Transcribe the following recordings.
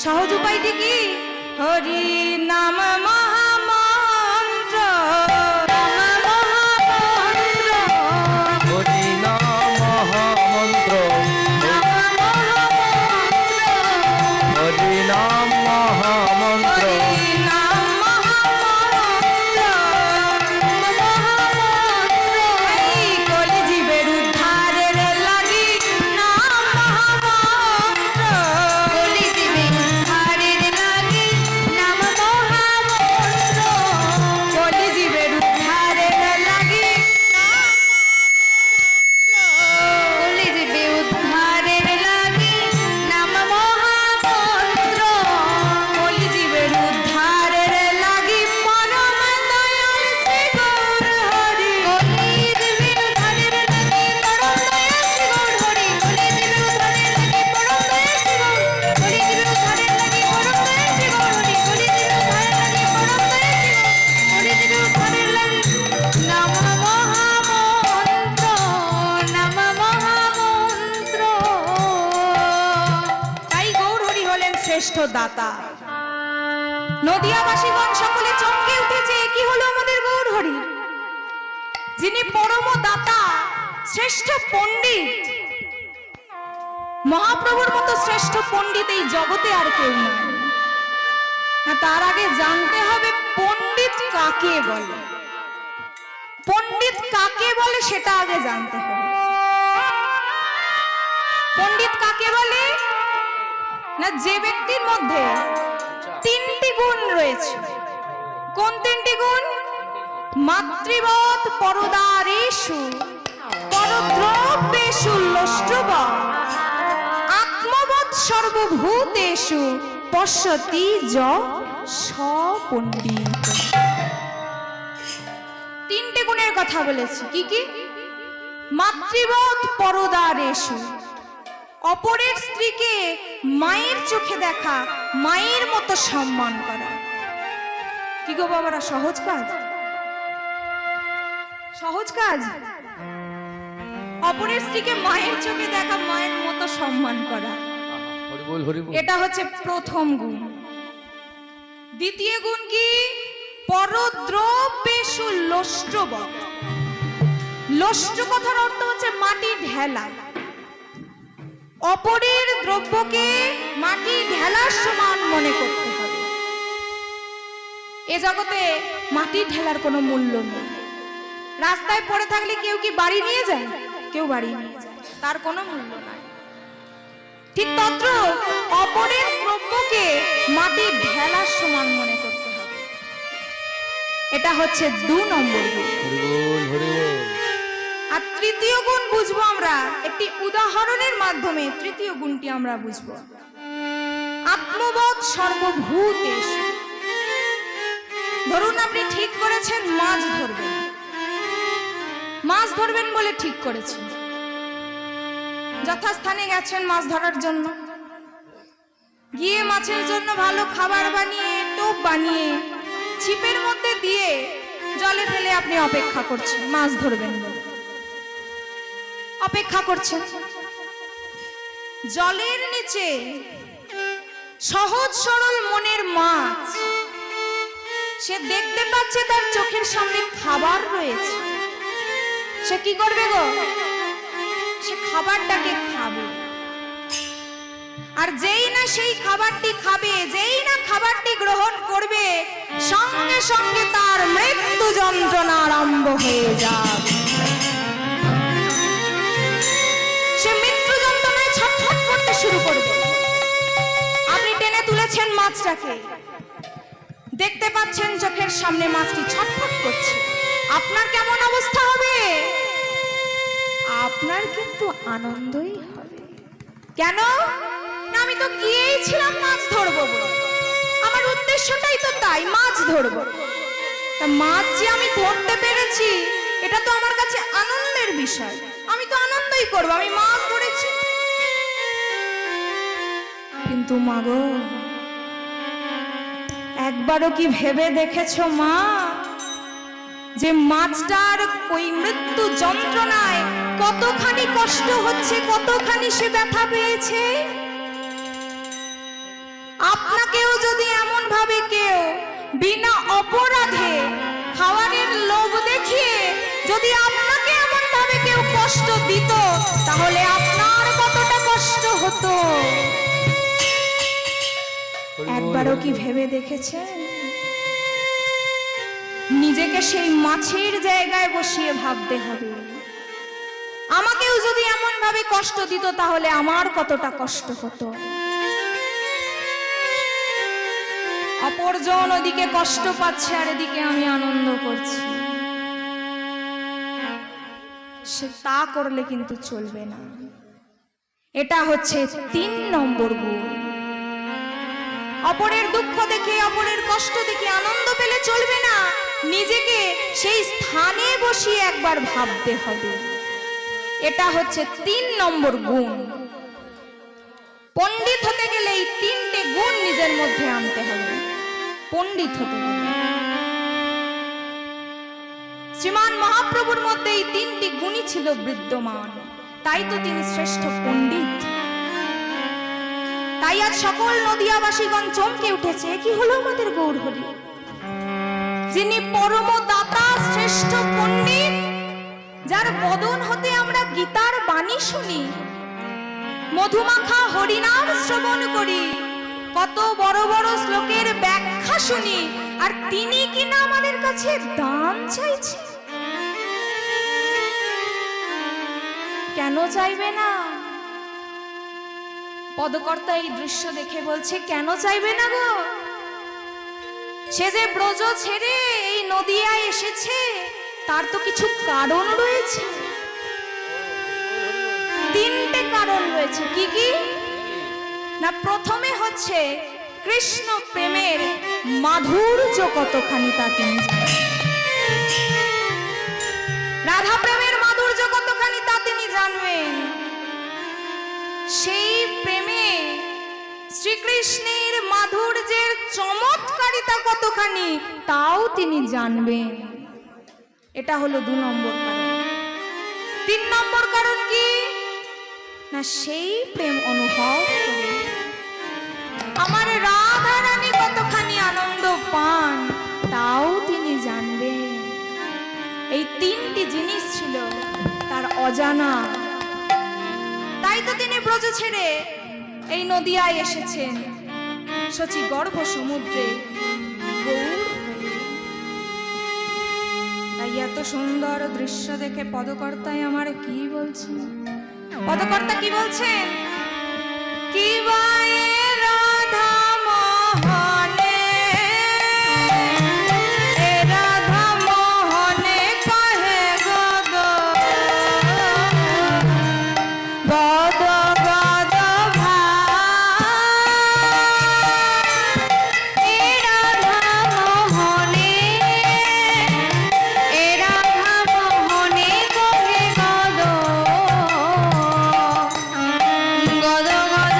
সহজ উপায়টি কি? হরি নাম মহামন্ত্র, হরি নাম মহামন্ত্র, হরি নাম মহামন্ত্র, কলিজীবের উদ্ধারের লাগি নাম মহামন্ত্র, কলিজীবের উদ্ধারের লাগি নাম মহামন্ত্র, কলিজীবের উদ্ধারের লাগি কলিজীবে উদ্ধারের লাগি নাম মহামন্ত্র, কলিজীবের উদ্ধারের লাগি পরম দয়াল শ্রী গৌর হরি, কলিজীবের উদ্ধারের লাগি পরম দয়াল শ্রী গৌর হরি, কলিজীবের উদ্ধারের লাগি পরম দয়াল শ্রী গৌর, কলিজীবের উদ্ধারের লাগি পরম দয়াল শ্রী গৌর হরি, কলিজীবের উদ্ধারের লাগি পরম দয়াল শ্রী গৌর, কলিজীবের উদ্ধারের লাগি নাম মহামন্ত্র, নাম মহামন্ত্র। তাই গৌর হরি হলেন শ্রেষ্ঠ দাতা। নদিয়াবাসীগণ সকলে চমকে উঠেছে, কি হলো আমাদের গৌর হরি, যিনি পরম দাতা, শ্রেষ্ঠ পণ্ডিত। মহাপ্রভুর মতো শ্রেষ্ঠ পণ্ডিত এই জগতে আর কেউ নাই। হ্যাঁ, তার আগে জানতে হবে পণ্ডিত কাকে বলে। পণ্ডিত কাকে বলে সেটা আগে জানতে হবে। পণ্ডিত কাকে বলে না, যে ব্যক্তির মধ্যে তিনটি গুণ রয়েছে। কোন তিনটি গুণ? মাতৃবৎ পরদারেষু পরদ্রব্যেষু লোষ্ট্রবৎ আত্মবৎ সর্বভূতেষু পশ্যতি য সপণ্ডিত। তিনটে গুণের কথা বলেছি। কি কি? মাতৃবৎ পরদারেষু, অপরের স্ত্রীকে মায়ের চোখে দেখা, মায়ের মতো সম্মান করা। কি গো বাবারা, সহজ কাজ? সহজ কাজ? অপরের স্ত্রীকে মায়ের চোখে দেখা, মায়ের মতো সম্মান করা, হরি বল, হরি বল। এটা হচ্ছে প্রথম গুণ। দ্বিতীয় গুণ কি? পরদ্রব্যেষু লোষ্ট্রবৎ। লোষ্ট্র কথার অর্থ হচ্ছে মাটি ঢেলা। অপরের দ্রব্যকে মাটি ঢেলার সমান মনে করতে হবে। এ জগতে মাটি ঢেলার কোনো মূল্য নেই। রাস্তায় পড়ে থাকলে কেউ কি বাড়ি নিয়ে যায়? কেউ বাড়ি নিয়ে যায়, তার কোনো মূল্য নাই। ঠিক তত্র অপরের দ্রব্যকে মাটি ঢেলার সমান মনে করতে হবে। এটা হচ্ছে 2 নম্বর গুণ। হরি বল, হরি বল। আর তৃতীয় গুণ বুঝবো আমরা একটি উদাহরণের মাধ্যমে। তৃতীয় গুণটি আমরা বুঝবো, আত্মবোধ সর্বভূতেষু। ধরুন আপনি ঠিক করেছেন মাছ ধরবেন, মাছ ধরবেন বলে ঠিক করেছেন, যথাস্থানে গেছেন মাছ ধরার জন্য। গিয়ে মাছের জন্য ভালো খাবার বানিয়ে, টোপ বানিয়ে, ছিপের মধ্যে দিয়ে জলে ফেলে আপনি অপেক্ষা করছেন মাছ ধরবেন বলে। অপেক্ষা করছেন, জলের নিচে সহজ সরল মনের মাছ, সে দেখতে পাচ্ছে তার চোখের সামনে খাবার রয়েছে। সে কি করবে গো? সে খাবারটাকে খাবে। আর যেই না সেই খাবারটি খাবে, যেই না খাবারটি গ্রহণ করবে, সঙ্গে সঙ্গে তার মৃত্যু যন্ত্রণা আরম্ভ হয়ে যাবে। সে মৃত্যু যন্ত্রণায় ছটফট করতে শুরু করবে। আপনি টেনে তুলেছেন মাছটাকে, দেখতে পাচ্ছেন চোখের সামনে মাছটি ছটফট করছে, আপনার কেমন অবস্থা হবে? আপনার কিন্তু আনন্দই হবে। কেন না, আমি তো গিয়েছিলাম মাছ ধরবো বলে, আমার উদ্দেশ্যটাই তো তাই, মাছ ধরবো। তা মাছ যে আমি ধরতে পেরেছি, এটা তো আমার কাছে আনন্দের বিষয়। আমি তো আনন্দই করবো, আমি মাছ ধরেছি। কিন্তু মাগো, একবারও কি ভেবে দেখেছো মা, যে মাছটার ওই মৃত্যু যন্ত্রণায় কতখানি কষ্ট হচ্ছে, কতখানি সে ব্যথা পেয়েছে? আপনাকেও যদি এমন ভাবে কেউ বিনা অপরাধে খাওয়ারের লোভ দেখিয়ে যদি আপনাকে এমন ভাবে কেউ কষ্ট দিত, তাহলে আপনার কতটা কষ্ট হতো একবারও কি ভেবে দেখেছেন? নিজেকে সেই মাছের জায়গায় বসিয়ে ভাবতে হবে, আমাকেও যদি এমন ভাবে কষ্ট দিত তাহলে আমার কতটা কষ্ট হতো। অপরজন ওদিকে কষ্ট পাচ্ছে আর এদিকে আমি আনন্দ করছি, সে তা করলে কিন্তু চলবে না। এটা হচ্ছে 3 নম্বর গুণ। অপরের দুঃখ দেখে, অপরের কষ্ট দেখে আনন্দ পেলে চলবে না, নিজেকে সেই স্থানে বসিয়ে একবার ভাবতে হবে। এটা হচ্ছে 3 নম্বর গুণ। পণ্ডিত হতে গেলে এই 3টে গুণ নিজের মধ্যে আনতে হবে পণ্ডিত হতে গেলে। শ্রীমান মহাপ্রভুর মধ্যে এই 3টি গুণই ছিল বিদ্যমান, তাই তো তিনি শ্রেষ্ঠ পণ্ডিত। তাই আজ সকল নদিয়াবাসীগণ চমকে উঠেছে, কি হলো আমাদের গৌরহরি, যিনি পরম দাতা শ্রেষ্ঠ পণ্ডিত, যার বদন হতে আমরা গীতার বাণী শুনি, মধুমাখা হরিনাম শ্রবণ করি, কত বড় বড় শ্লোকের ব্যাখ্যা শুনি, আর তিনি কিনা আমাদের কাছে দান চাইছে। কেন চাইবে না? পদকর্তা এই দৃশ্য দেখে বলছে, কেন চাইবে না গো? সে যে ব্রজ ছেড়ে এই নদিয়ায় এসেছে তার তো কিছু কারণ রয়েছে। 3টে কারণ রয়েছে। কি কি না? প্রথমে হচ্ছে কৃষ্ণ প্রেমের মাধুর্য কতখানি তা তিনি জানেন, রাধা প্রেমের মাধুর্য কতখানি তা তিনি জানবেন, সেই প্রেমে শ্রীকৃষ্ণের মাধুর্যের চমৎকারিতা কতখানি তাও তিনি জানবেন। এটা হলো 2 নম্বর কারণ। 3 নম্বর কারণ কি না? সেই প্রেম অনুভব করে আমার রাধা রানী কতখানি আনন্দ পান তাও তিনি জানবেন। এই 3টি জিনিস ছিল তার অজানা, তাই তো তিনি ব্রজ ছেড়ে এই নদিয়ায় এসেছেন, শচী গর্ভ সমুদ্রে গৌর হয়ে। তাই এত সুন্দর দৃশ্য দেখে পদকর্তায় আমার কি বলছেন? পদকর্তা কি বলছেন? কি বায়ে রাধা মোহনে, এ রাধা মোহনে কহে গদ গদ গদ ভাই, এ রাধা মোহনে, এ রাধা মোহনে কহে গদ গদ গদ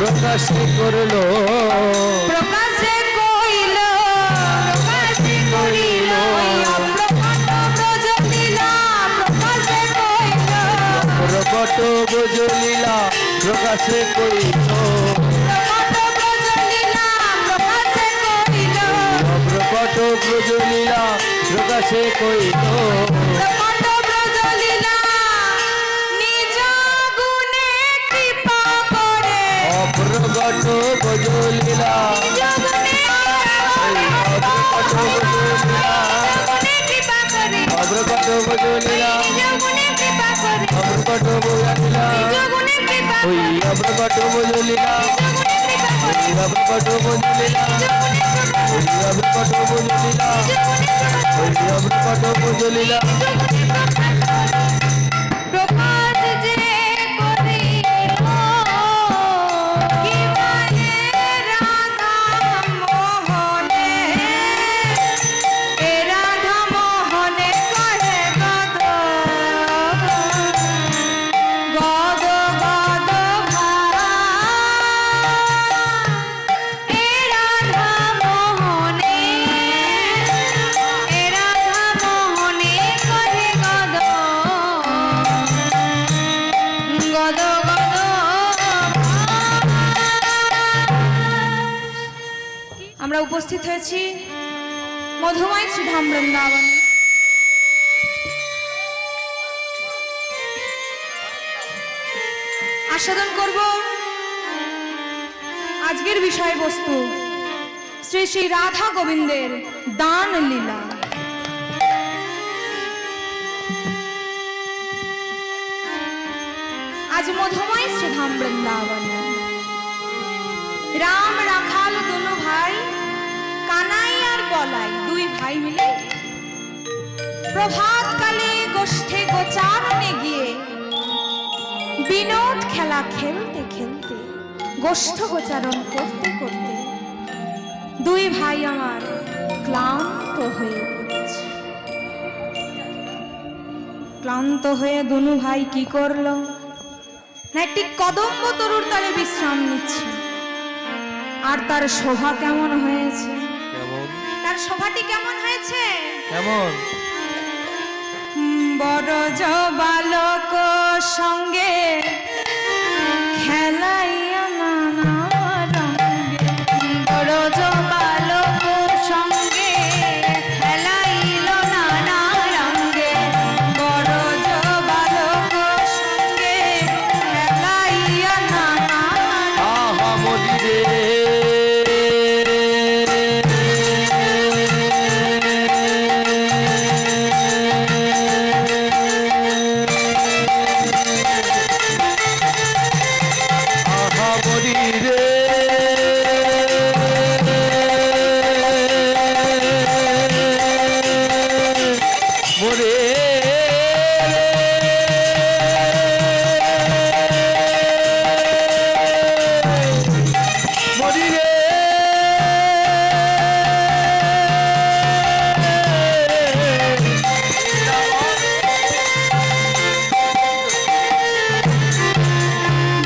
প্রকাশে করলো, প্রকাশে কইল, প্রকাশে করিল, অপ্রকট ব্রজ ব্রজলীলা প্রকাশে কইল প্রকট ব্রজলীলা প্রকাশে কইল প্রকট ব্রজলীলা প্রকাশ কইল অপ্রকট ব্রজলীলা অপ্রকট ব্রজলীলা ওই অপ্রকট ব্রজলীলা অপ্রকট ব্রজলীলা ওই অপ্রকট ব্রজলীলা ওই অপ্রকট ব্রজলীলা প্রকাশ যে করিল কি বলে রাধা মোহনে এ রাধা মোহনে করে গদ গদ গদ এ রাধা মোহনে করে গদ গদ গদ আমরা উপস্থিত হয়েছি মধুময় শ্রীধাম বৃন্দাবনে। আস্বাদন করব আজকের বিষয়বস্তু শ্রী শ্রী রাধা গোবিন্দের দান লীলা। আজ মধুময় শ্রীধাম বৃন্দাবনে রাম রাখাল দুনো ভাই কানাই আর বলাই দুই ভাই মিলে প্রভাতকালে গোষ্ঠে গোচারণে গিয়ে বিনোদ খেলা খেলতে খেলতে গোষ্ঠ গোচারণ করতে করতে দুই ভাই আমার ক্লান্ত হয়ে পড়েছে। ক্লান্ত হয়ে দুনু ভাই কি করলো না একটি কদম্ব তরুর তলে বিশ্রাম নিচ্ছে। আর তার শোভা কেমন হয়েছে, কেমন তার শোভাটি কেমন হয়েছে, কেমন বরজ বালক সঙ্গে খেলাইয়া নানা রঙে বরজ বালক সঙ্গে খেলাইল নানা রঙে বরজ বালক সঙ্গে খেলাইয়া নানা আহা মদিরে আহা মদিরে মোরে মদিরে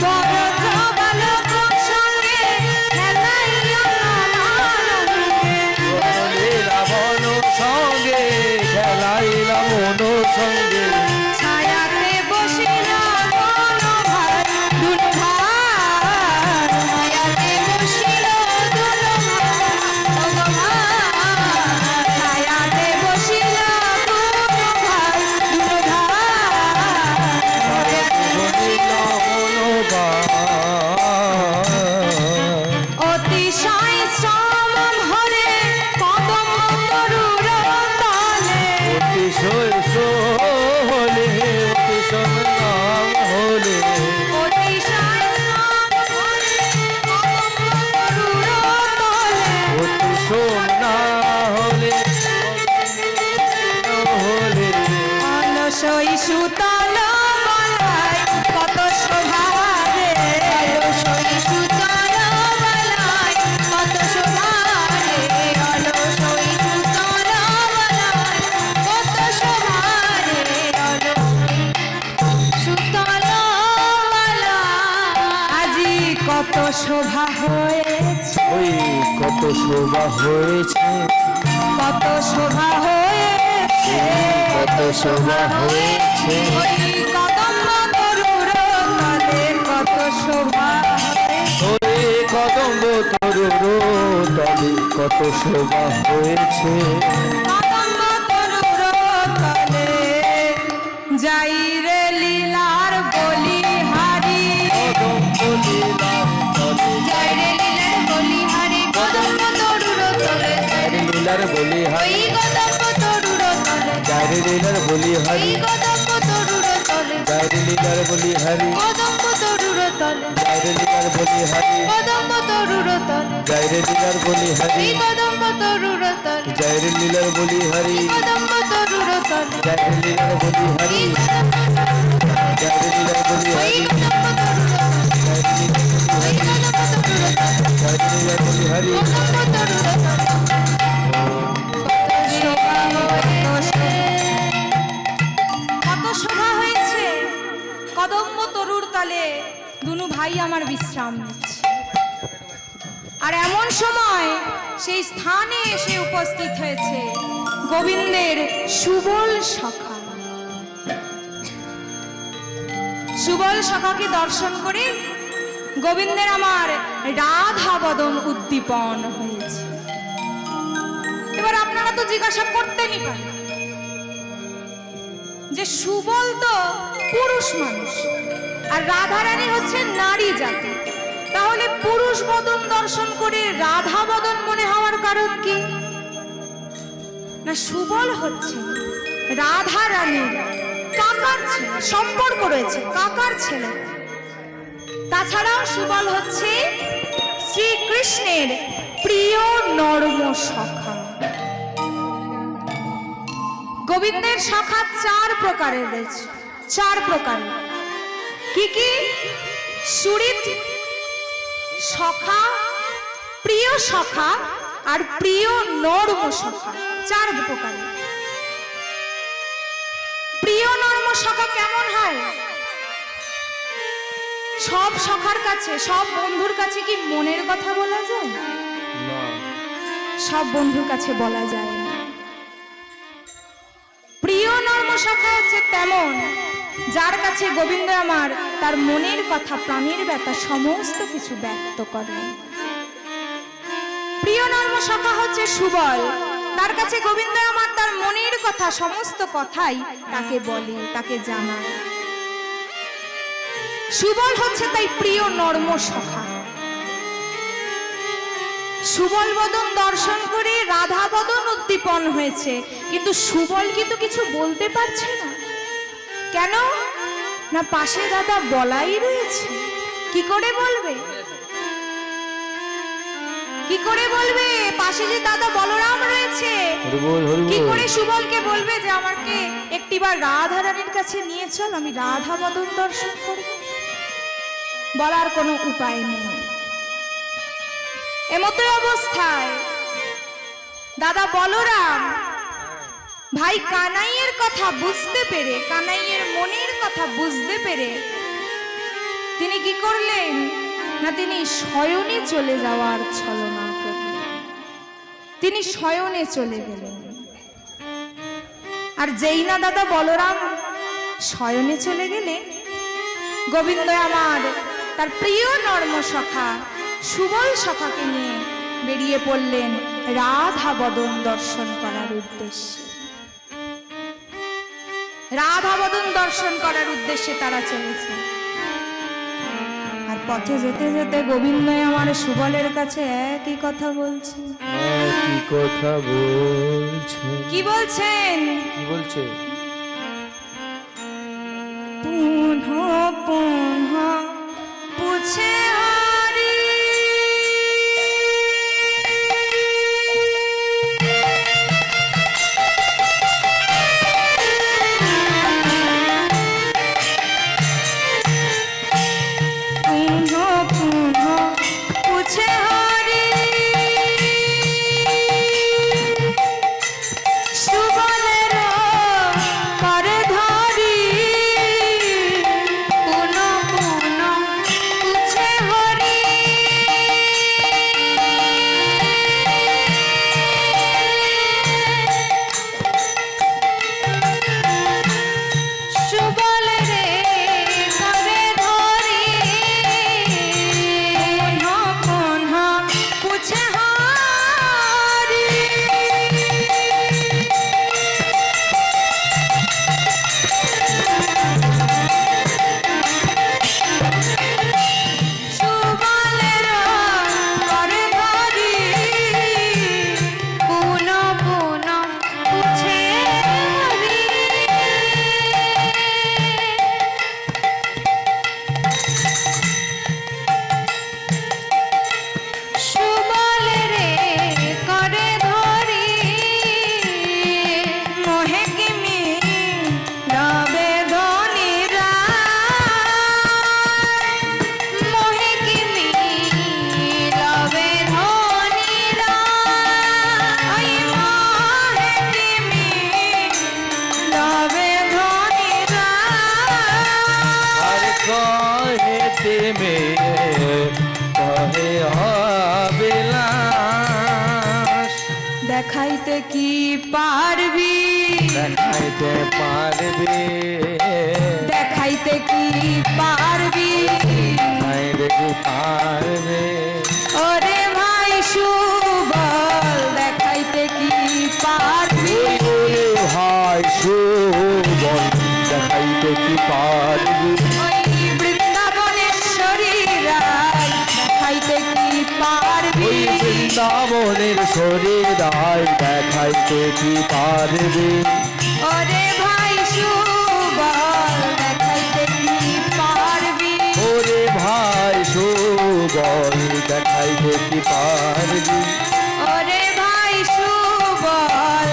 বরজ বালক সঙ্গে খেলাইয়া নানা রঙে রাবণ সঙ্গে খেলাইলা মন সঙ্গে ছায়াতে বসিল দুনো ভাই দুনো ভাই ছায়াতে বসিল দুনো ভাই ছায়াতে বসিল দুনো ভাই দুনো ভাই বলিল মনোবা অতিশয় শ্রম ভরে কদম তরুর তলে অতিশয় হলে অতিশয় নাম হলে অতিশয় শ্রম ভরে কদম তরুর তলে অতিশয় না হলে হলে অলসই সুতল বলাই কত শোভা রে অলসই সুতল বলাই কত শোভা রে অলসই সুতল বলাই কত শোভা রে অলসই সুতল বলাই আজি কত শোভা হয়েছে ওই কত শোভা হয়েছে কত শোভা হয়েছে কত শোভা হয়েছে ওই কদম্ব তরুর কত শোভা হয়েছে ওরে কদম্ব তরুর তলে কত শোভা হয়েছে কদম্ব তরুর তলে যাই রে লীলার বলিহারি কদম্ব লীলার তলে যাই রে লীলার বলিহারি কদম্ব তরুর তলে যারে লীলার বলি ওই হারি কদম্ব তরুর তলে যারে লীলার বলি ওই হারি কদম্ব তরুর তলে যারে লীলার বলি হারি কদম্ব তরুর তলে যারে লীলার বলি হারি কদম্ব তরুর তলে যারে লীলার বলি হারি ওই কদম্ব তরুর তলে যারে লীলার বলি হারি কদম্ব তরুর তলে যারে লীলার বলি হারি ওই কদম্ব তরুর তলে যারে লীলার বলি ওই হারি কদম্ব তরুর তলে যারে লীলার বলি হারি ওই কদম্ব তরুর তলে যারে লীলার বলি হারি কদম্ব তরুর তলে কত শোভা হয়েছে কদম্ব তরুর তলে দুনু ভাই আমার বিশ্রাম নিচ্ছে আর এমন সময় সেই স্থানে এসে উপস্থিত হয়েছে গোবিন্দের সুবল সখা সুবল সখাকে দর্শন করে গোবিন্দের আমার রাধা বদন উদ্দীপন হয়েছে। এবার আপনারা তো জিজ্ঞাসা করতেনই পারেন যে সুবল তো পুরুষ মানুষ আর রাধারানী হচ্ছে নারী জাতি, তাহলে পুরুষ বদন দর্শন করে রাধা বদন মনে হওয়ার কারণ কি? না, সুবল হচ্ছে রাধা রানীর কাকার ছেলে, সম্পর্ক রয়েছে কাকার ছেলে। তাছাড়াও সুবল হচ্ছে শ্রীকৃষ্ণের প্রিয় নর্ম সখা। গোবিন্দের সখা চার প্রকারের রয়েছে, চার প্রকারের। কি কি? সুরিত সখা, প্রিয় সখা আর প্রিয় নর্ম সখা, চার প্রকারের। প্রিয় নর্ম সখা কেমন হয়? সব সখার কাছে, সব বন্ধুর কাছে কি মনের কথা বলা যায়? না সব বন্ধুর কাছে বলা যায় না। প্রিয় নর্ম সখা হচ্ছে তেমন যার কাছে গোবিন্দ আমার তার মনের কথা, প্রাণের ব্যথা সমস্ত কিছু ব্যক্ত করে। প্রিয় নর্ম সখা হচ্ছে সুবল, তার কাছে গোবিন্দ আমার তার মনের কথা, সমস্ত কথাই তাকে বলে, তাকে জানায়। সুবল হচ্ছে তাই প্রিয় নর্ম সখা। সুবল বদন দর্শন করে রাধা বদন উদ্দীপন হয়েছে, কিন্তু সুবল কিন্তু কিছু বলতে পারছে না। কেন? না, পাশে দাদা বলাই রয়েছে। কি করে বলবে? কি করে বলবে? পাশে যে দাদা বলরাম রয়েছে, হরি বল হরি কি বল। করে সুবলকে বলবে যে আমাকে একটিবার রাধা রানীর কাছে নিয়ে চল, আমি রাধা বদন দর্শন করব? বলার কোনো উপায় নেই। এমতই অবস্থায় দাদা বলরাম ভাই কানাইয়ের কথা বুঝতে পেরে, কানাইয়ের মনের কথা বুঝতে পেরে তিনি কি করলেন? না, তিনি শয়নে চলে যাওয়ার ছলনা করলেন। তিনি শয়নে চলে গেলেন। আর যেই না দাদা বলরাম শয়নে চলে গেলে, গোবিন্দ আমার তার প্রিয় নর্ম সখা সুবল সখাকে নিয়ে বেরিয়ে পড়লেন রাধা বদন দর্শন করার উদ্দেশ্যে। রাধা বদন দর্শন করার উদ্দেশ্যে তারা চলেছে। আর পথে যেতে যেতে গোবিন্দ আমার সুবলের কাছে একই কথা বলছে। কি কথা বলছে? কি বলছেন? কি বলছে? পুনঃ পুনঃ পুছে হরি পুনঃ পুনঃ পুছে হরি সুবলের কর ধরি পুনঃ পারবি, দেখাইতে পারবে, দেখাইতে কি পারবি? দেখাইতে কি পারবে? ওরে ভাই সুবল, দেখাইতে কি পারবি? ওরে ভাই সুবল, দেখাইতে কি পারবে? ওই বৃন্দাবনেশ্বরী রায়, দেখাইতে কি পারবি? ওই বৃন্দাবনের শরীরায় দেখাইতে কি পারবে? ওরে ভাই সুবল, দেখাইতে কি পারবি? ওরে ভাই সুবল, দেখাইতে কি পারবে? ওরে ভাই সুবল,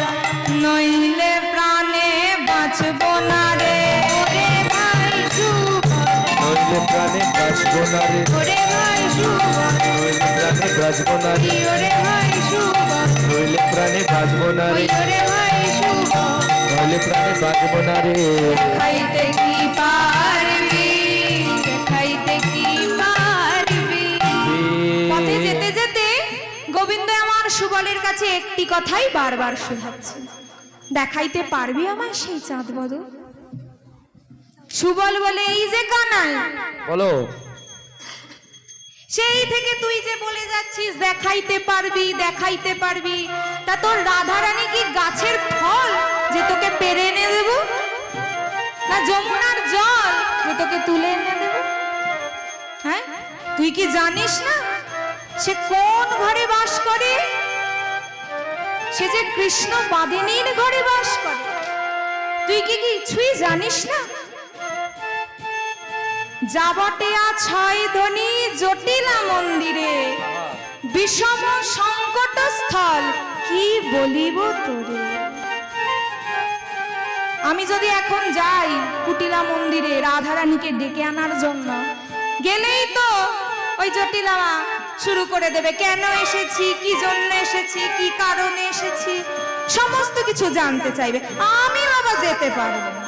নইলে প্রাণে বাঁচব না রে। ওরে ভাই সুবল, নইলে প্রাণে বাঁচব না রে, ওরে ভাই সুবল, নইলে প্রাণে বাঁচব না রে, ওরে ভাই সুবল, নইলে প্রাণে বাঁচব না রে, ওরে ভাই সুবল, নইলে প্রাণে বাঁচব না রে। খাইতে কি পারবি, খাইতে কি পারবি? পথে যেতে যেতে গোবিন্দ আমার সুবলের কাছে একটি কথাই বারবার শোধাচ্ছে, দেখাইতে পারবি আমায় সেই চাঁদ বদল? সুবল বলে, এই যে কানাই, বলো। সেই থেকে তুই যে বলে যাচ্ছিস দেখাইতে পারবি, দেখাইতে পারবি, তা তোর রাধারানী কি গাছের ফল যে তোকে পেরে এনে দেব, না যমুনার জল যে তোকে তুলে এনে দেব? হ্যাঁ, তুই কি জানিস না সে কোন ঘরে বাস করে? সে যে কৃষ্ণ বাদিনীর ঘরে বাস করে। তুই কি কিছুই জানিস না? যাবটে ছয় ধনী জটিলা মন্দিরে, বিষম সংকট স্থল কি বলিব তোরে। আমি যদি এখন যাই কুটিলা মন্দিরে রাধারানীকে ডেকে আনার জন্য, গেলেই তো ওই জটিলা শুরু করে দেবে, কেন এসেছি, কি জন্য এসেছি, কি কারণে এসেছি, সমস্ত কিছু জানতে চাইবে। আমি বাবা যেতে পারবো না।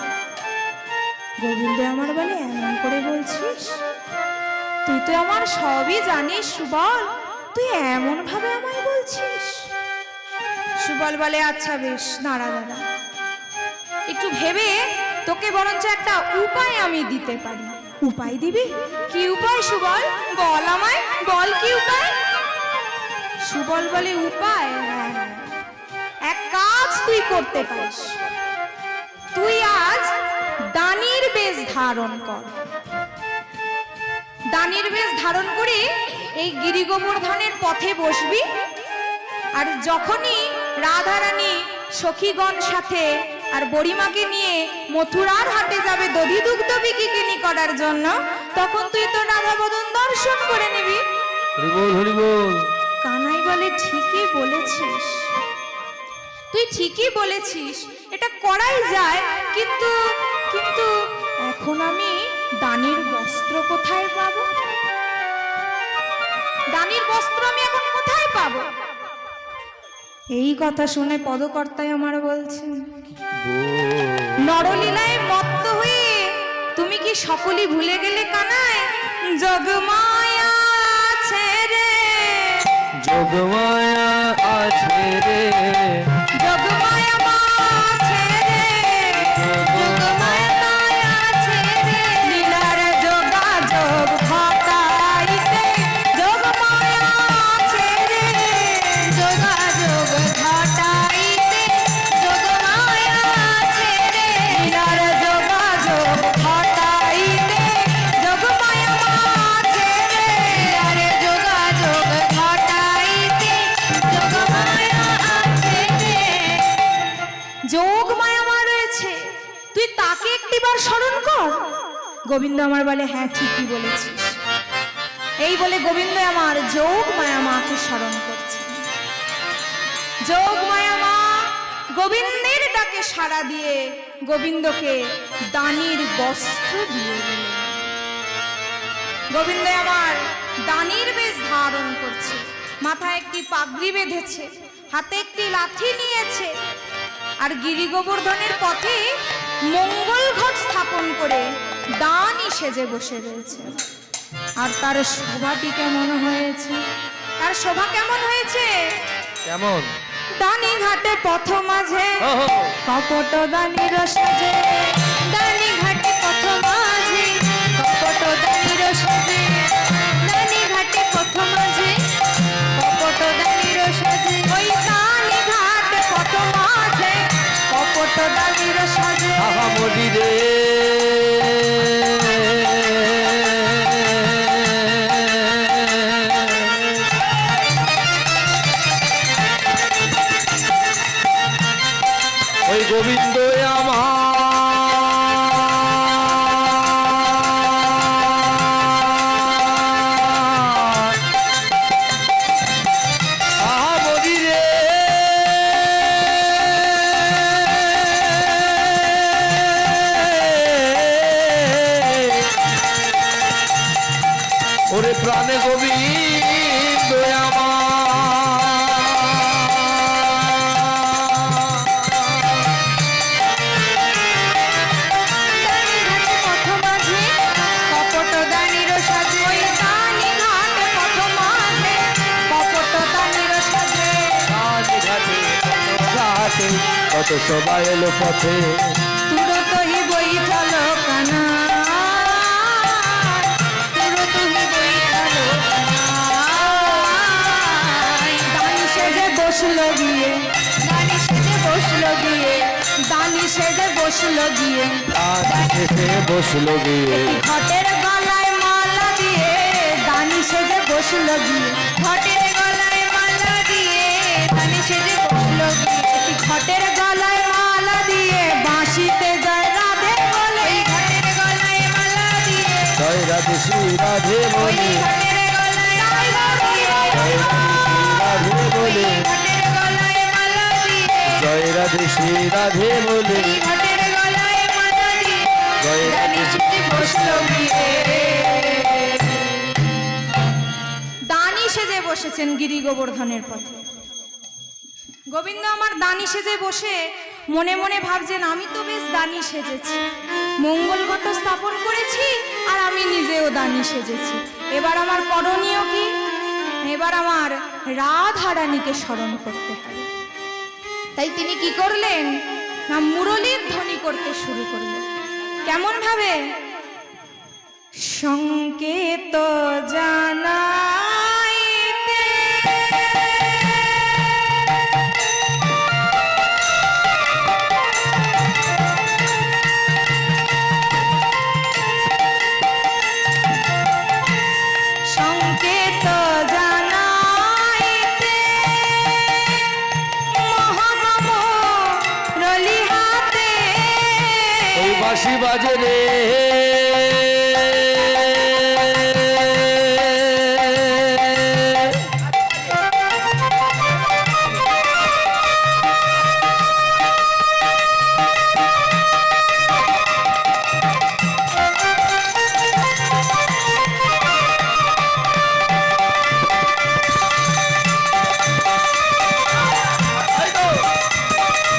গোবিন্দ আমার বলে, এমন করে বলছিস? তুই তো আমার সবই জানিস সুবল, তুই এমন ভাবে আমায় বলছিস? সুবল বলে, আচ্ছা বেশ, দাঁড়া দাঁড়া, একটু ভেবে তোকে বরঞ্চ একটা উপায় আমি দিতে পারি। উপায় দিবি? কি উপায় সুবল? বল আমায়, বল কি উপায়? সুবল বলে, উপায়? এক কাজ তুই করতে পারিস। তুই আজ দানির বেশ ধারণ কর। দানির বেশ ধারণ করে এই গিরি গোবর্ধনের পথে বসবি, আর যখনই রাধারানী সখীগণ সাথে আর বড়িমাকে নিয়ে মথুরার হাটে যাবে দধি দুগ্ধ বিকিনি করার জন্য, তখন তুই তো রাধা বদন দর্শন করে নিবি। হরি বল, হরি বল। কানাই বলে, ঠিকই বলেছিস, তুই ঠিকই বলেছিস, এটা করাই যায়, কিন্তু কিন্তু এখন আমি দানির বস্ত্র কোথায় পাবো? দানির বস্ত্র আমি এখন কোথায় পাবো? এই কথা শুনে পদকর্তায় আমার বলছেন, নরলীলায় মত্ত হয়ে তুমি কি সকলই ভুলে গেলে কানাই? জগমায়া আছে রে, যোগমায়া আছে রে, জগমায়া আছে রে, জগমায়া আছে রে, লীলার যোগাযোগ ঘটাইতে জগমায়া আছে রে, যোগাযোগ ঘটাইতে জগমায়া আছে রে, লীলার যোগাযোগ ঘটাইতে জগমায়া আছে রে, লীলার যোগাযোগ ঘটাইতে জগমায়া আছে রে। যোগ মায়া রয়েছে, তুই তাকে একটিবার স্মরণ কর। গোবিন্দ আমার বলে, হ্যাঁ ঠিকই বলেছিস। এই বলে গোবিন্দ আমার যোগ মায়া মাকে স্মরণ করছে। যোগ মায়া মা গোবিন্দের ডাকে সাড়া দিয়ে গোবিন্দকে দানির বস্ত্র দিয়ে দিলেন। গোবিন্দ আমার দানির বেশ ধারণ করছে, মাথায় একটি পাগড়ি বেঁধেছে, হাতে একটি লাঠি নিয়েছে, আর গিরি গোবর্ধনের পথে মঙ্গল ঘট স্থাপন করে দানি সেজে বসে রয়েছে। আর তার শোভাটি কেমন হয়েছে? তার শোভা কেমন হয়েছে? কেমন? দানি ঘাটে পথ মাঝে ওহো, কপট দানির সাজে, দানি ঘাটে পথ মাঝে কপট দানির সাজে, দানি ঘাটে পথ মাঝে কপট দানির সাজে, ওই দানি ঘাটে পথ মাঝে কপট দানির সাজে। আহা মরি রে ওই গোবিন্দ আমার আহা মরি রে ওরে প্রাণে গোবিন্দ কত সবাই এলো পথে তুরতহি বৈঠাল কানা, তুরতহি বৈঠাল কানায়, দানি সেজে বসলো গিয়ে, দানি সেজে বসলো গিয়ে, দানি সেজে বসলো গিয়ে, আর এসে বসলো গিয়ে ঘটের গলায় মালা দিয়ে, দানি সেজে বসলো গিয়ে, ঘটের গলায় মালা দিয়ে, দানি সেজে বসলো গিয়ে, ঘটের গলায় মালা দিয়ে, বাঁশিতে জয় রাধে বলে, ঘটের গলায় মালা দিয়ে, জয় রাধে শ্রী রাধে ওই বলে ঘটের গলায় মালা দিয়ে, জয় রাধে শ্রী রাধে বলে ঘটের গলায় মালা দিয়ে, জয় রাধে শ্রী রাধে বলে ঘটের গলায় মালা দিয়ে, জয় দানি রাধে সেজে বসলো গিয়ে। দানি সেজে বসেছেন গিরি গোবর্ধনের পথে। গোবিন্দ আমার দানি সেজে বসে মনে মনে ভাবছেন, আমি তো বেশ দানি সেজেছি, মঙ্গল ঘট স্থাপন করেছি আর আমি নিজেও দানি সেজেছি, এবার আমার করণীয় কি? এবার আমার রাধা রানীকে স্মরণ করতে হবে। তাই তিনি কি করলেন না, মুরলীর ধ্বনি করতে শুরু করলেন। কেমন ভাবে? সংকেত জানাইতে সংকেত জানাইতে মহাগম রলি হাতে, ওই বাঁশি বাজে রে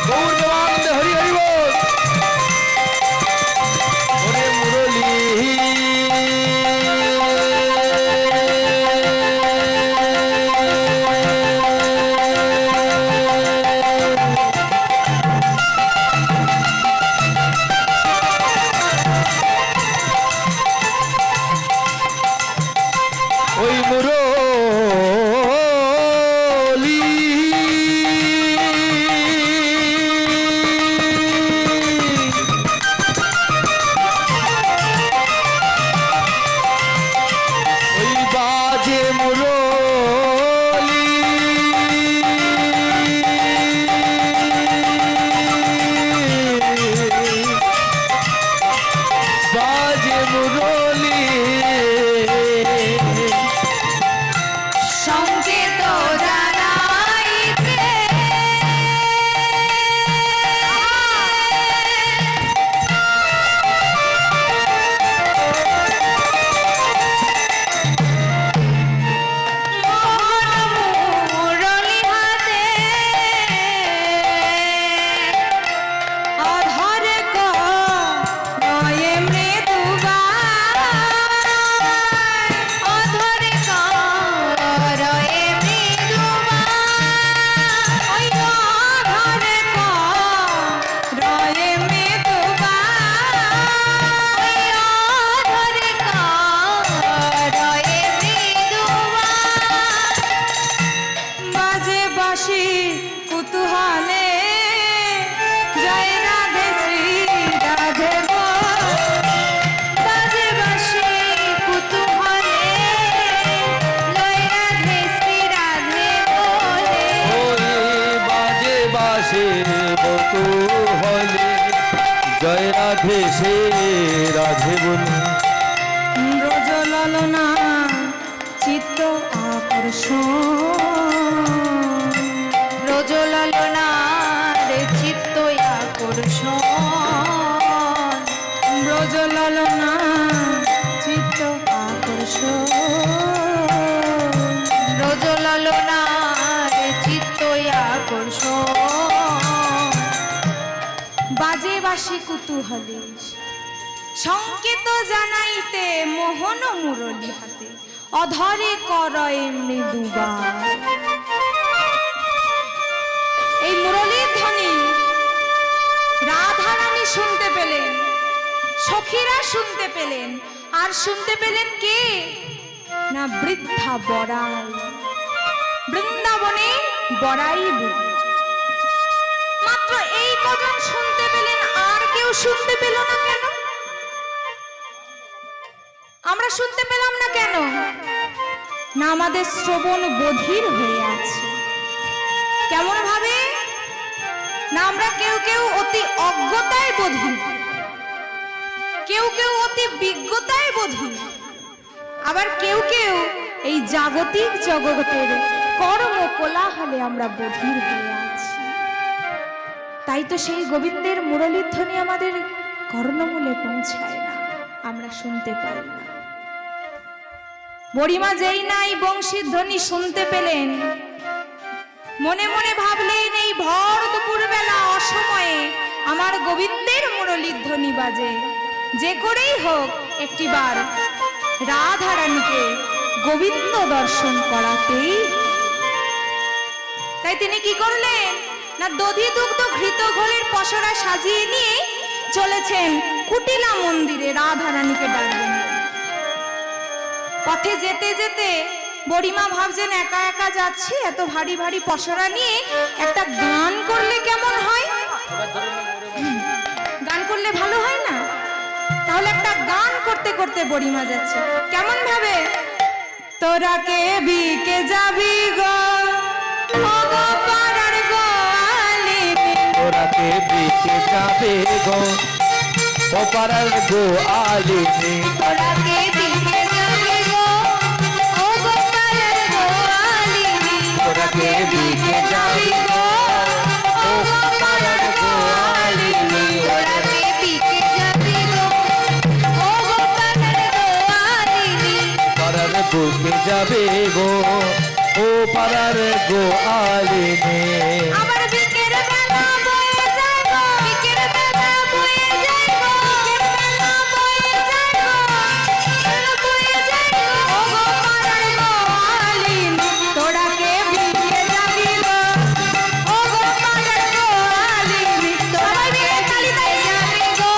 গৌর দেবানন্দে হরি হরি বল। ওরে মুরলী রাধে সে রাধে বলে ব্রজ ললনা চিত্ত আকর্ষণ, ব্রজ ললনার চিত্ত আকর্ষণ, ব্রজ ললনা চিত্ত আকর্ষণ, ব্রজ ললনার চিত্ত আকর্ষণ। বাজে বাসি কুতূহলে সংকেত জানাইতে মোহন মুরলী হাতে অধরে করয় মৃদুবার। এই মুরলীর ধ্বনি রাধারানী শুনতে পেলেন, সখীরা শুনতে পেলেন, আর শুনতে পেলেন কে না বৃদ্ধা বড়াই, বৃন্দাবনে বড়াই বুড়ি। মাত্র এই কজন শুনতে পেলেন, আর কেউ শুনতে পেল না কেন? আমরা শুনতে পেলাম না কেন? না আমাদের শ্রবণ বধির হয়ে আছে। কেমন ভাবে? না আমরা কেউ কেউ অতি অজ্ঞতায় বধির, কেউ কেউ অতি বিজ্ঞতায় বধির, আবার কেউ কেউ এই জাগতিক জগতের কর্ম কোলাহলে আমরা বধির হয়ে আছি। তাই তো সেই গোবিন্দের মুরলীর ধ্বনি আমাদের কর্ণমূলে পৌঁছায় না, আমরা শুনতে পাই না। বুড়িমা যেই নাই বংশীর ধ্বনি শুনতে পেলেন, মনে মনে ভাবলেন এই ভর দুপুর বেলা অসময়ে আমার গোবিন্দের মুরলীর ধ্বনি বাজে, যে করেই হোক একটিবার রাধারানীকে গোবিন্দ দর্শন করাতেই। তাই তিনি কি করলেন না দধি দুগ্ধ ঘৃত ঘোলের পসরা সাজিয়ে নিয়ে চলেছেন কুটিলা মন্দিরে রাধারানীকে ডাকবেন। পথে যেতে যেতে বুড়িমা ভাবছেন একা একা যাচ্ছি, এত ভারী ভারী পসরা নিয়ে একটা গান করলে কেমন হয়? গান করলে ভালো হয় না? তাহলে একটা গান করতে করতে বুড়িমা যাচ্ছে কেমন ভাবে? তোরা কে বিকে যাবি গো ও গো পাড়ার গোয়ালিনী, তোরা কে বিকে যাবে গো ও পাড়ার গোয়ালিনী, তোরা কে বিকে যাবি গো ও গো পাড়ার গোয়ালিনী, তোরা কে বিকে যাবি গো ও পাড়ার গোয়ালিনী, তোরা কে বিকে যাবি গো ও গো পাড়ার গোয়ালিনী। পাড়ার বুকে যাবে গো ও পাড়ার গোয়ালিনী। আবার বিকের বেলা বয়ে যায় গো, বিকের বেলা বয়ে যায় গো, বিকের বেলা বয়ে যায় গো, বয়ে যায় গো ও গো পাড়ার গোয়ালিনী, তোরা কে বিকে যাবি গো ও গো পাড়ার গোয়ালিনী, তোরা কে তালি তালি যাবি গো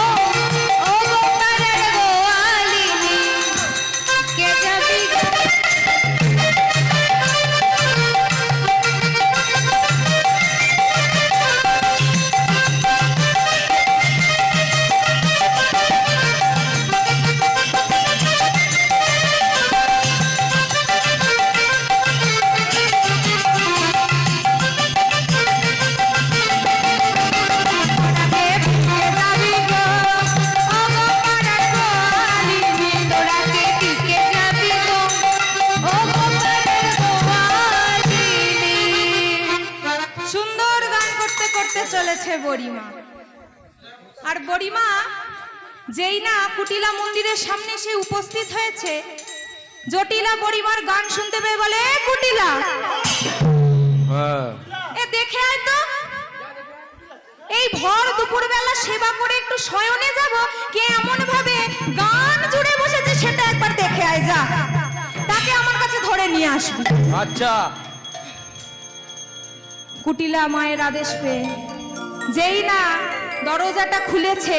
ও গো পাড়ার গোয়ালিনী, কে যাবি গো। সুন্দর গান করতে করতে চলেছে বুড়িমা। আর বুড়িমা যেই না কুটিলা মন্দিরের সামনে সে উপস্থিত হয়েছে, জটিলা বুড়িমার গান শুনতে পেয়ে বলে, এ কুটিলা, হ্যাঁ এ দেখে আয় তো, এই ভর দুপুর বেলা সেবা করে একটু শয়নে যাব, কে এমন ভাবে গান জুড়ে বসেছে সেটা একবার দেখে আয় যা, তাকে আমার কাছে ধরে নিয়ে আসবি। আচ্ছা। কুটিলা মায়ের আদেশ পেয়ে যেই না দরজাটা খুলেছে,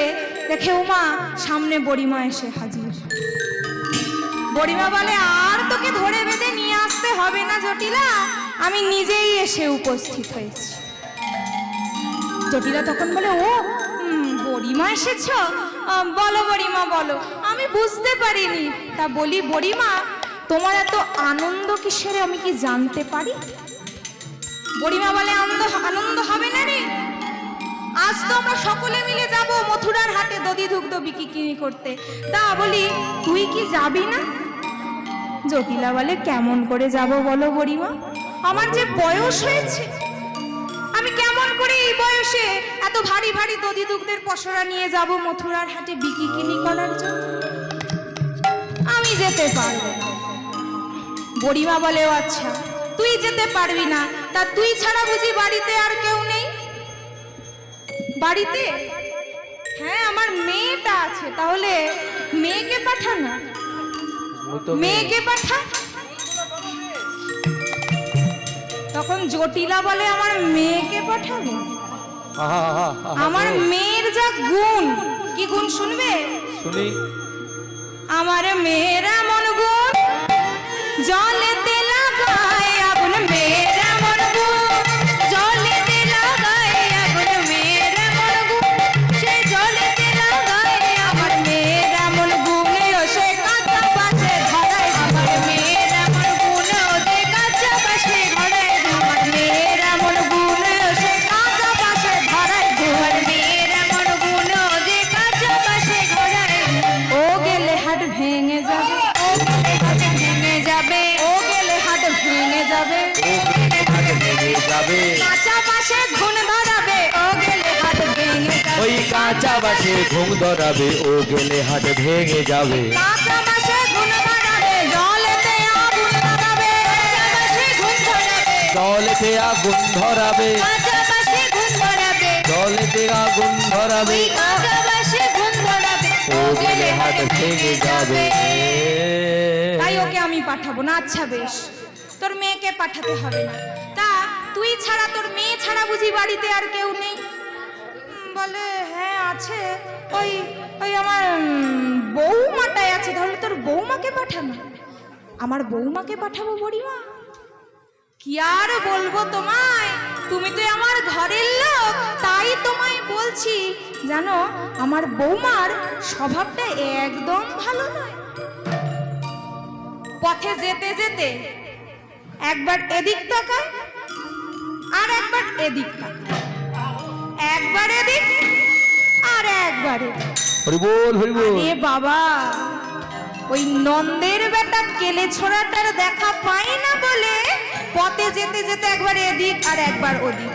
দেখে উমা সামনে বুড়িমা এসে হাজির। বুড়িমা বলে, আর তোকে ধরে বেঁধে নিয়ে আসতে হবে না জটিলা, আমি নিজেই এসে উপস্থিত হয়েছি। জটিলা তখন বলে, ও বুড়িমা এসেছ, বলো বুড়িমা বলো, আমি বুঝতে পারিনি। তা বলি বুড়িমা, তোমার এত আনন্দ কিসের আমি কি জানতে পারি? বুড়িমা বলে, আনন্দ হবে না রে, আজ তো আমরা সকলে মিলে যাব মথুরার হাটে দধি দুগ্ধ বিক্রি করতে। তা বলি তুই কি যাবি না? জটিলা বলে কেমন করে যাব বলো বুড়িমা, আমার যে বয়স হয়েছে, আমি কেমন করে এই বয়সে এত ভারী ভারী দধি দুগ্ধের পসরা নিয়ে যাব মথুরার হাটে বিক্রি করার জন্য? আমি যেতে পারবো না। বুড়িমা বলে ও আচ্ছা তুই যেতে পারবি না, তা তুই ছাড়া বুঝি বাড়িতে আর কেউ নেই? বাড়িতে হ্যাঁ আমার মেয়েটা আছে, তাহলে মেয়েকে পাঠা না, মেয়েকে পাঠা। তখন জটিলা বলে আমার মেয়েকে পাঠাবো? আমার মেয়ের যা গুণ, কি গুণ শুনবে? শুনি। আমার মেয়ের এমন গুণ, জলেতে লাগায় আগুন, মেয়ের এমন গুণ, জলেতে লাগায় আগুন, মেয়ের এমন গুণ, সে জলেতে লাগায়। আমার মেয়ের এমন গুণ, ও সে কাঁচা বাসে ধরায়। আমার মেয়ের এমন গুণ, ও যে কাঁচা বাসে ধরায়। আমার মেয়ের এমন গুণ, ও সে কাঁচা বাসে ধরায়। আমার মেয়ের এমন গুণ, ও যে কাঁচা বাসে ধরায়। ও গেলে হাট ভেঙে যাবে, ও গেলে হাট ভেঙে যাবে, ও গেলে হাট ভেঙে যাবে, যাবে কাঁচা বাসে ঘুণ ধরাবে, ও গেলে হাট ভেঙে যাবে। ওই কাঁচা বাসে ঘুম ধরাবে, ও গেলে হাট ভেঙে যাবে। কাঁচা বাসে ঘুণ ধরাবে, জলেতে আগুন লাগাবে, কাঁচা বাসে ঘুণ ধরাবে, জলেতে আগুন ধরাবে, কাঁচা বাসে ঘুণ ধরাবে, জলেতে আগুন ধরাবে, ওই কাঁচা বাসে ঘুণ ধরাবে, ও গেলে হাট ভেঙে যাবে। তাই ওকে আমি পাঠাবো না। আচ্ছা বেশ, তোর মেয়েকে পাঠাতে হবে না। তা তুই ছাড়া, তোর মেয়ে ছাড়া বুঝি বাড়িতে আর কেউ নেই? বলে হ্যাঁ আছে, ওই ওই আমার বৌমাটাই আছে। তাহলে তোর বৌমাকে পাঠানো? আমার বৌমাকে পাঠাবো বুড়িমা? কি আর বলবো তোমায়, তুমি তো আমার ঘরের লোক, তাই তোমায় বলছি। জানো আমার বৌমার স্বভাবটা একদম ভালো নয়। পথে যেতে যেতে একবার এদিক তাকায় আর একবার এদিক তাকায়, একবার এদিক আর একবার এদিক। হরি বল, হরি বল। এ বাবা, ওই নন্দের বেটা কেলে ছোড়াটার দেখা পাই না বলে পথে যেতে যেতে একবার এদিক আর একবার ওদিক,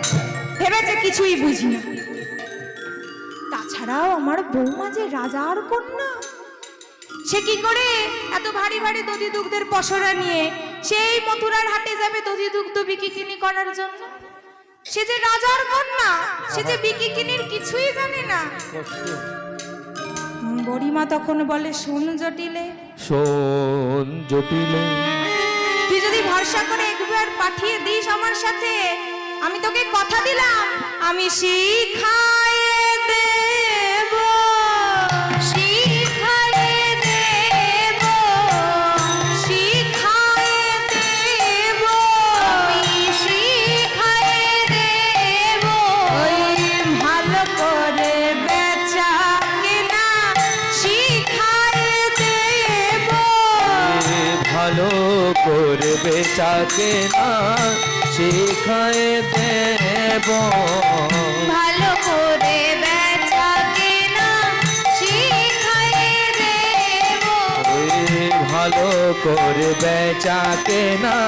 ভেবেছে কিছুই বুঝি না। তাছাড়াও আমার বৌমা যে রাজার কন্যা, সে কি করে এত ভারী ভারী দধি দুগ্ধের পসরা নিয়ে সেই মথুরার হাটে যাবে দধি দুগ্ধ বিকিকিনি করার জন্য? সে যে রাজার কন্যা, সে যে বিকিকিনির কিছুই জানে না। বুড়িমা তখন বলে শোন জটিলে, শোন জটিলে, তুই যদি ভরসা করে একবার পাঠিয়ে দিস আমার সাথে, আমি তোকে কথা দিলাম আমি শিখায়ে দেব, শিখায়ে দেব, শিখায়ে দেব, আমি শিখায়ে দেব। ওই ভালো করে বেচা কেনা শিখায়ে দেব, ভালো করে বেচা কেনা শিখায় দেব, ভালো করে বেচা কেনা শিখায়ে দেব, ওই ভালো করে বেচা কেনা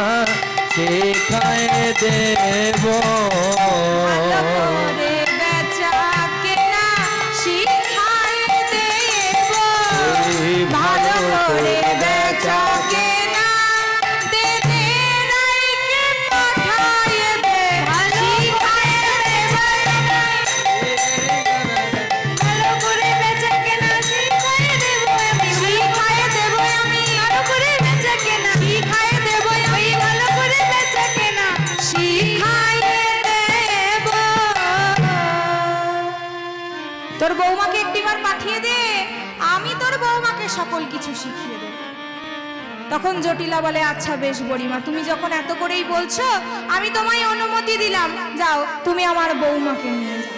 শিখায় দেব, ভালো করে বেচা কেনা শিখায়ে দেব, ওই ভালো করে বেচা কেনা দেবে রাইকে পাঠায়ে দে, শিখায়ে দেব, ভালো করে বেচা কেনা শিখায়ে দেব, আমি শিখায়ে দেব, আমি ভালো করে বেচা কেনা শিখায়ে দেব, আমি ভালো করে বেচা কেনা শিখায়ে দেব। তোর বৌমাকে একটিবার পাঠিয়ে দে, আমি তোর বৌমাকে সকল কিছু শিখিয়ে দেব। তখন জটিলা বলে আচ্ছা বেশ বুড়িমা, তুমি যখন এত করেই বলছো আমি তোমায় অনুমতি দিলাম, যাও তুমি আমার বৌমাকে নিয়ে যাও।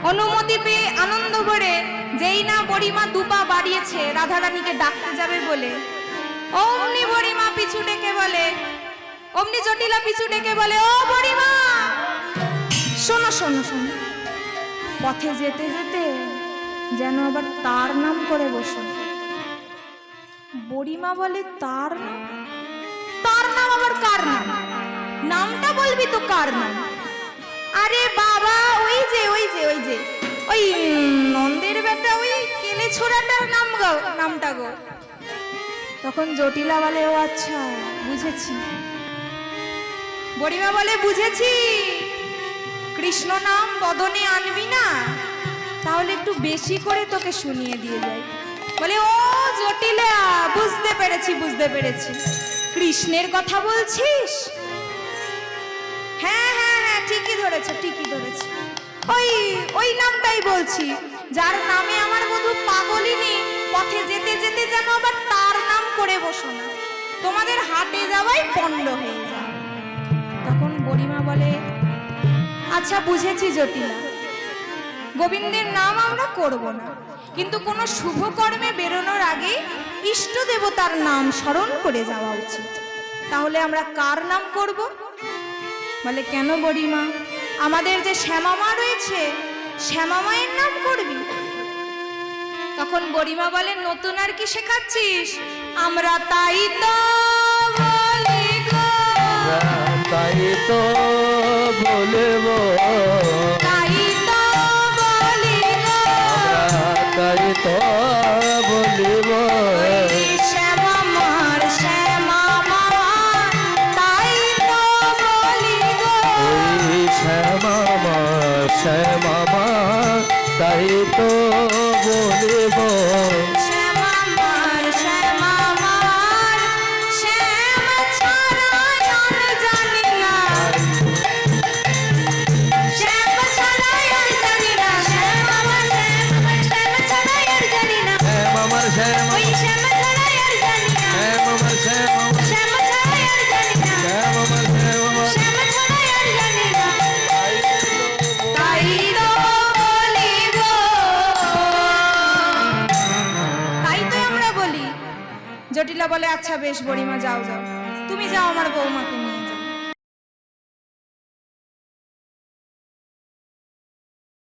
অনুমতি পেয়ে আনন্দ ভরে যেই না বুড়িমা দুপা বাড়িয়েছে রাধারানীকে ডাকতে যাবে বলে, অমনি বুড়িমা পিছু ডেকে বলে, অমনি জটিলা পিছু ডেকে বলে ও বুড়িমা শোনো শোনো শোনো, পথে যেতে যেতে যেন আবার তার নাম করে বসো। বুড়িমা বলে তার নাম? তার নাম আবার কার নাম? নামটা বলবি তো কার নাম? আরে বাবা, ওই যে ওই যে ওই যে ওই নন্দের বেটা, ওই কেলে ছোড়াটার নাম গো, নামটা গো। তখন জটিলা বলে ও আচ্ছা বুঝেছি। বুড়িমা বলে বুঝেছি, কৃষ্ণ নাম বদনে আনবি না, তাহলে একটু বেশি করে তোকে শুনিয়ে দিয়ে যাই। বলে ও জটিলা, বুঝতে পেরেছি বুঝতে পেরেছি, কৃষ্ণের কথা বলছিস? হ্যাঁ হ্যাঁ হ্যাঁ, ঠিকই ধরেছে ঠিকই ধরেছে, ওই ওই নামটাই বলছি, যার নামে আমার বধূ পাগলিনী পথে যেতে যেতে যেন আবার তার নাম করে বসো না, তোমাদের হাটে যাওয়াই পণ্ড হয়ে যায়। তখন বুড়িমা বলে আচ্ছা বুঝেছি জটিলা, গোবিন্দের নাম আমরা করব না, কিন্তু কোনো শুভ কর্মে বেরোনোর আগে ইষ্ট দেবতার নাম স্মরণ করে যাওয়া উচিত। তাহলে আমরা কার নাম করব? বলে কেন বুড়িমা, আমাদের যে শ্যামামা রয়েছে, শ্যামামায়ের নাম করবি? তখন বুড়িমা বলে নতুন আর কি শেখাচ্ছিস, আমরা তাই তো বলি গো, তাই তো বলব, তাই তো বলি গো, তাই তো বলব, শ্যামামার শ্যামামার তাই তো বলি গো, ওই শ্যামামা শ্যামামা তাই তো বলব, শ্যামামার শ্যামামার শ্যাম ছাড়া আর জানি না, শ্যাম ছাড়া আর জানি না, শ্যামামার শ্যামামার শ্যাম ছাড়া আর জানি না, শ্যামামার শ্যামামা ওই শ্যাম ছাড়া আর জানি না, শ্যামামার শ্যামামা শ্যাম ছাড়া আর জানি না, শ্যামামার শ্যামামা শ্যাম ছাড়া আর জানি না, তাই তো বলি গো, তাই তো আমরা বলি। জটিলা বলে আচ্ছা বেশ বুড়িমা, যাও যাও, তুমি যাও আমার বৌমাকে নিয়ে।